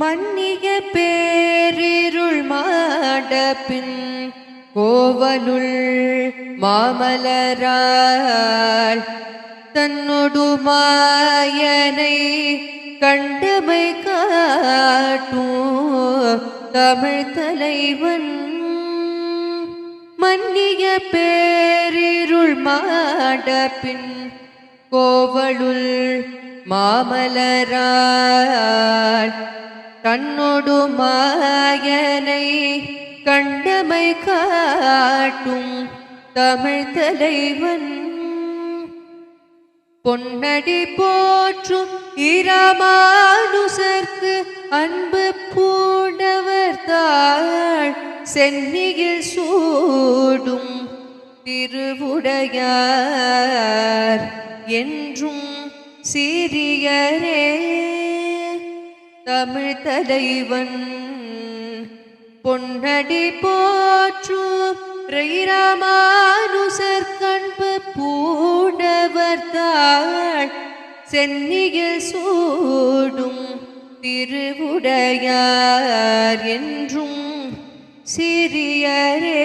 மன்னிய பேரிருள் மாடப்பின் கோவலுள் மாமலரால் தன்னொடு மாயனை கண்டமை காட்டும் தமிழ் தலைவன். மன்னிய பேரிருள் மாடப்பின் கோவலுள் மாமலரால் தன்னொடு மாயனை கண்டமை காட்டும் தமிழ் தலைவன். பொன்னடி போற்றும் இராமானுசர்க்கு அன்பு பூண்டவர் தாள் சென்னியில் சூடும் திருவுடையார் என்றும் சிறியரே தமிழ் தலைவன். பொன்னடி போற்றும் இராமானுசர் கண்பு பூண்டவர் தாள் சென்னியில் சூடும் திருவுடையார் என்றும் சிறியரே.